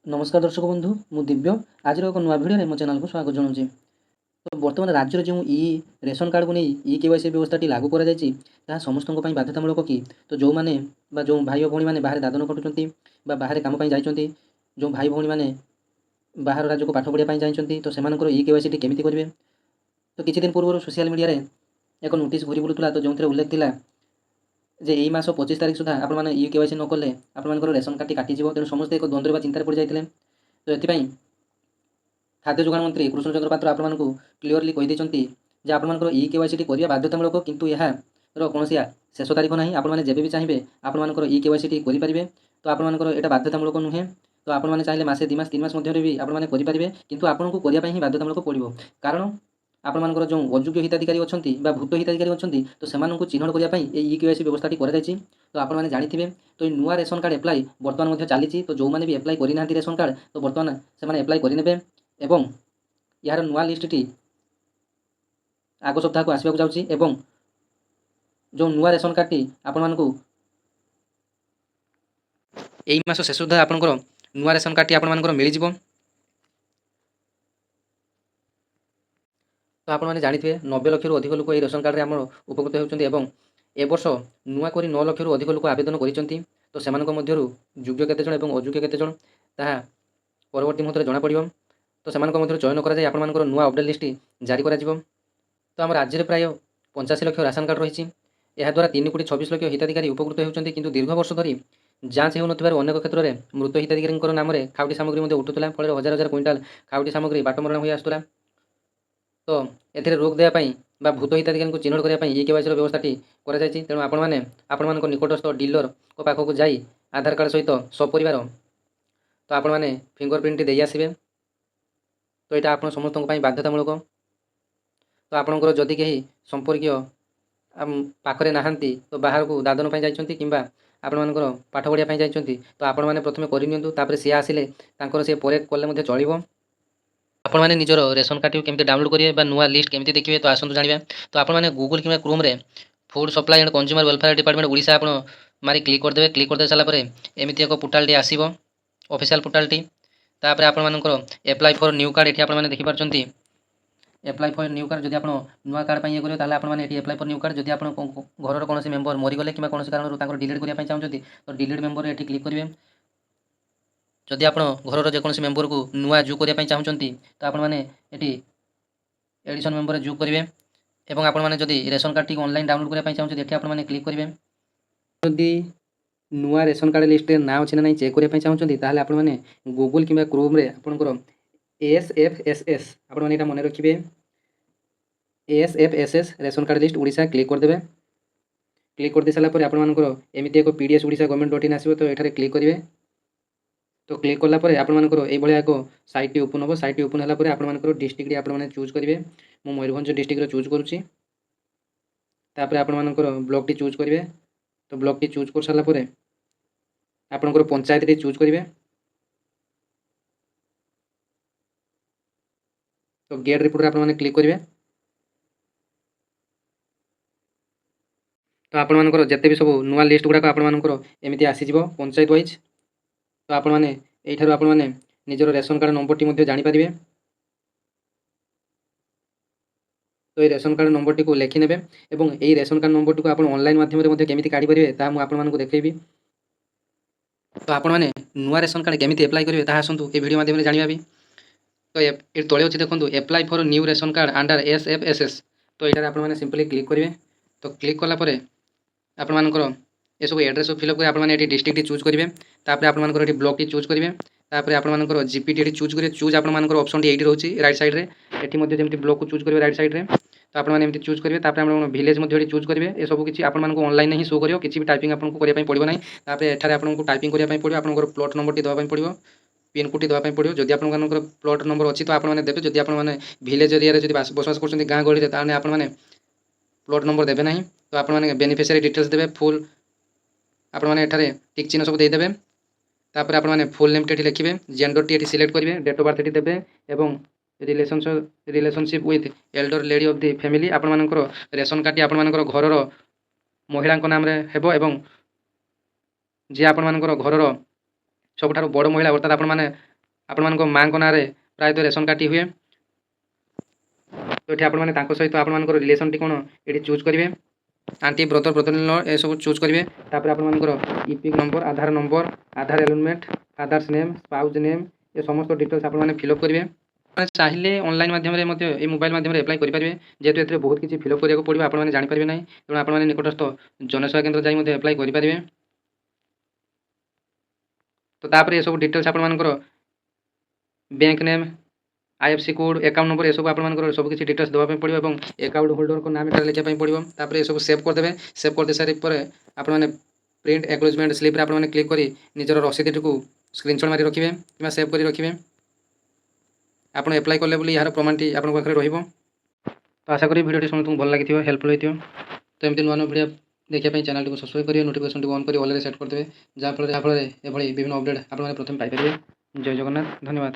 नमस्कार दर्शक बंधु मु दिव्य आज एक नुआ भिडियो मो चैनल को स्वागत जनाऊँ। तो बर्तमान राज्य जो ई रेशन कार्ड को नहीं ई केवाईसी व्यवस्था लागू कर समस्त बाध्यतामूलक कि तो जो मैंने जो भाई भौणी मैंने बाहर दादन खटुंट बाहर कम जाती जो भाई भौणी मैंने बाहर राज्य को पाठ पढ़ाई जाती तो से ई केवाईसी केमी करेंगे। तो किसी दिन पूर्व सोशल मीडिया एक नोटिस घूरी बुलूला तो जो उल्लेख था जे यही मास 25 तारीख सुधा आपण मैंने ई केवाईसी न कले आपर रेशन कार्ड काटिज तेणु समस्ते एक द्वंद्व चिंतार पड़ जाते। तो ये खाद्य जोगाण मंत्री कृष्णचंद्र पात्र आपण क्लीयरली कहीदे जे आपर ई केवाईसी करवा बाध्यतामूलक किंतु यार कौन शेष तारीख ना आपने जब भी चाहिए आपर ई केवाईसी करेंगे। तो आपर यहाँ बाध्यतामूलक नुहे तो आपने चाहिए मसे 2 मास 3 मास भी आपने करेंगे किंतु आपको करने बाध्यतामूलक पड़ो कारण आपर जो अयोग्य हिताधिकारी अच्छा भूत हिताधिकारी अच्छा तो से चिन्हट करने ई केवाईसी व्यवस्था कराई। तो आपने जानी तो नुआ रेशन कार्ड एप्लाई बर्तमान चली तो जो मैंने भी एप्लाई करना रेशन कार्ड तो बर्तमान से एप्लाई करेंगे एवं यार नुआ लिस्टटी आग सप्ताह को आसवाक जाऊँगी एवं जो नुआ रेशन कार्डटी आपण मानकु एई मास शेष सुधा आपनकर नुआ रेशन कार्डटी आपण मानकर मिल जिवो। तो आपण माने जानिथिबे 90 लाख रु अधिक लोक एई रेशन कार्ड रे हमर उपकृत हेउचंती एवं ए वर्ष नुआ करी 9 लाख रु अधिक लोक आवेदन करिसंती। तो सेमानक मध्यरु योग्य केते जण एवं अयोग्य केते जण ताहा परवर्ती मुहूर्ते जना पड़िबो। तो सेमानक मध्यरु चयन करा जाय आपण मानकर नुआ अपडेट लिस्ट जारी करा जिवो। तो आम राज्य में प्राय 85 लाख राशन कार्ड रही द्वारा 3,26 लाख हिताधिकारी उपकृत होती किंतु दीर्घ वर्ष धरी जांच हो अनेक क्षेत्र में मृत हिताधिकारी नाम खाउटी सामग्री उठूला फल हजार हजार क्विंटाल खाउटी सामग्री बाटमरण हो आसूला। तो ए रोक देवाई भूत हिताधिकारी चिन्हट करने ई केवाईसी व्यवस्था कराई। तेणु आपण निकटस्थ डीलर को पाखक जाई आधार कार्ड सहित सपरिवार तो आपण मैंने फिंगरप्रिंट दे आसबे। तो यहाँ आप समस्त बाध्यतामूलक। तो आपणकर जदि कहीं संपर्कीय पाखरे नहांती तो बाहर को दादन जाइछंती किंबा आपण मानकर पाठ पढ़िया जाइछंती तो आपण माने प्रथमे करिनियंतु तापर सी आसिले तांकर से परे कले मध्ये चलिबो। आपण माने निजर रेशन कार्ड केमती डाउनलोड करिवे बा नुआ लिस्ट केमती देखिवे तो आसंतु जानिबा। तो आपण माने गूगल किंबा क्रोम रे food supply and consumer welfare department Odisha आपण मारी क्लिक कर देबे। क्लिक कर दे साला परे एमिति एक पोर्टल टी आसीबो ऑफिशियल पोर्टल टी। तापर आपण मानकर अप्लाई फॉर न्यू कार्ड एठी आपण माने देखि पारछंती एप्लाई फॉर न्यू कार्ड जदि आप नुआ कार्ड ये करेंगे ताले आपने एप्लाई फॉर न्यू कार्ड जदि आप घर कौन मेम्बर मरीगले कि कौन कारण डिलीट करने चाहते तो डिलीट मेम्बर ये क्लिक करेंगे। जदि आप घर जेकोसी मेम्बर को नुआ जो करने चाहते तो आपने एडिशन मेम्बर जो करेंगे और आपने जदि ration card T online download करने चाहते ये आपने क्लिक करेंगे। जदि नुआ रेशन कार्ड लिस्ट ना अच्छे ना चेक करने चाहते आपने गूगल कि क्रोम रे आपंकर ASFSS आपण मैंने मन रखिए ASFSS ration card list Odisha click करदे। क्लिक कर दे सारा पर आपंकर एमती एक PDS ओडिशा गवर्नमेंट.in आसो तो ये क्लिक करेंगे। तो क्लिक कलापर आपंकर ये एक साइट ओपन हम साइट ओपन है आपंकर डिस्ट्रिक्ट आपने चूज करेंगे। मु मयूरभंज डिस्ट्रिक्ट चूज करुँची आपंकर ब्लॉक टी चूज करेंगे। तो ब्लॉक टी चूज कर सारापर आपंकर पंचायत टी चूज करेंगे। तो गेट रिपोर्ट आपने क्लिक करेंगे। तो आपर जिते भी सब नुआ लिस्ट गुड़ाक आपमती आसीज पंचायत वाइज। तो आपने यू आपने निजर रेशन कार्ड नंबर टी जानीपारे। तो ये रेशन कार्ड नंबर टी लिखिने और यही रेशन कार्ड नंबर टी आप ऑनलाइन माध्यम केमी काढ़ी मुझे देखी। तो आपने नुआ रेशन कार्ड केमी एप्लाई करेंगे आसतु ये वीडियो माध्यम जाना भी। तो ये तले अच्छे देखो apply for new ration card under ASFSS। तो ये आपने सिंपली क्लिक करेंगे। तो क्लिक कलापर आपंकर ये सब एड्रेस फिलअप कर आपने डिस्ट्रिक्ट चूज करेंगे। तापर आपंकर ये ब्लॉक टी चूज करेंगे। तापर आपंकर GPT चूज करेंगे। चूज आपंकर ऑप्शन ये रोचे राइट साइड रे एटी जमी ब्लॉक को चूज करेंगे राइट साइड रे। तो आपने चूज करेंगे। तापर आप विलेज चूज करेंगे। ये सब किसी आपको ऑनलाइन ही शो करो किसी भी टाइपिंग आपको करने पड़ो ना। तापर एठारे आपको टाइपिंग करने पड़ो आपंकर प्लॉट नंबर टी देवाई पड़ो पिनकोड टी देवाई पड़ो। जदि आपंकर प्लॉट नंबर अच्छी तो आपने देते जदि आपने विलेज एरिया जब बसवास कर गाँ गहली ताने आपने प्लॉट नंबर देवे ना। तो आपने बेनिफिशियरी डिटेल्स देवे फुल आपने एठारे टिक चिन्ह सब देदेवे। तापर आपने फुल नेम टी लिखिए जेंडर टी सिलेक्ट करेंगे डेट ऑफ बर्थ टी देवे और relationship with Elder lady of the family आपंकर रेशन कार्ड टी आपंकर घर महिला नाम हेबो एवं जी आपंकर घर सबुठ बड़ महिला अर्थात आपने ଆପଣମାନଙ୍କ ମାଆଙ୍କ ନାଁରେ ପ୍ରାୟତଃ ରେସନ୍ କାର୍ଡ଼ଟି ହୁଏ। ତ ଏଠି ଆପଣମାନେ ତାଙ୍କ ସହିତ ଆପଣମାନଙ୍କର ରିଲେସନ୍ଟି କ'ଣ ଏଠି ଚୁଜ୍ କରିବେ। Aunty brother brother in law ଏସବୁ ଚୁଜ୍ କରିବେ। ତାପରେ ଆପଣମାନଙ୍କର EPIC number, Aadhaar enrolment, father's name, spouse name, ଏ ସମସ୍ତ ଡିଟେଲ୍ସ ଆପଣମାନେ ଫିଲ୍ଅପ୍ କରିବେ। ଆପଣ ଚାହିଁଲେ ଅନଲାଇନ୍ ମାଧ୍ୟମରେ ମଧ୍ୟ ଏଇ ମୋବାଇଲ୍ ମାଧ୍ୟମରେ ଆପ୍ଲାଏ କରିପାରିବେ। ଯେହେତୁ ଏଥିରେ ବହୁତ କିଛି ଫିଲ୍ଅପ୍ କରିବାକୁ ପଡ଼ିବ, ଆପଣମାନେ ଜାଣିପାରିବେ ନାହିଁ। ତେଣୁ ଆପଣମାନେ ନିକଟସ୍ଥ ଜନସେବା କେନ୍ଦ୍ର ଯାଇ ମଧ୍ୟ ଆପ୍ଲାଏ କରିପାରିବେ। ତ ତାପରେ ଏସବୁ ଡିଟେଲ୍ସ ଆପଣମାନଙ୍କର bank name, IFSC code, account number ଏସବୁ ଆପଣମାନଙ୍କର ସବୁ କିଛି ଡିଟେଲ୍ସ ଦେବା ପାଇଁ ପଡ଼ିବ ଏବଂ ଆକାଉଣ୍ଟ ହୋଲ୍ଡରଙ୍କ ନାମ ଏଠାରେ ଲେଖିବା ପାଇଁ ପଡ଼ିବ। ତାପରେ ଏସବୁ ସେଭ୍ କରିଦେବେ। ସେଭ୍ କରିଦେଇ ସାରିବା ପରେ ଆପଣମାନେ ପ୍ରିଣ୍ଟ ଆକ୍ନୋଲେଜମେଣ୍ଟ ସ୍ଲିପ୍ରେ ଆପଣମାନେ କ୍ଲିକ୍ କରି ନିଜର ରସିଦଟିକୁ ସ୍କ୍ରିନଶଟ୍ ମାରି ରଖିବେ କିମ୍ବା ସେଭ୍ କରି ରଖିବେ। ଆପଣ ଆପ୍ଲାଏ କଲେ ବୋଲି ଏହାର ପ୍ରମାଣଟି ଆପଣଙ୍କ ପାଖରେ ରହିବ। ତ ଆଶା କরি ଭିଡ଼ିଓଟି ସମସ୍ତଙ୍କୁ ଭଲ ଲାଗିଥିବ, ହେଲ୍ପଫୁଲ୍ ହୋଇଥିବ। ତ ଏମିତି ନୂଆ ନୂଆ ଭିଡ଼ିଓ ଦେଖିବା ପାଇଁ ଚ୍ୟାନେଲଟିକୁ ସବସ୍କ୍ରାଇବ୍ କରିବେ, ନୋଟିଫିକେସନଟିକୁ ଅନ୍ କରି ଅଲରେ ସେଟ୍ କରିଦେବେ, ଯାହାଫଳରେ ଏଭଳି ବିଭିନ୍ନ ଅପଡ଼େଟ୍ ଆପଣମାନେ ପ୍ରଥମେ ପାଇପାରିବେ। ଜୟ ଜଗନ୍ନାଥ, ଧନ୍ୟବାଦ।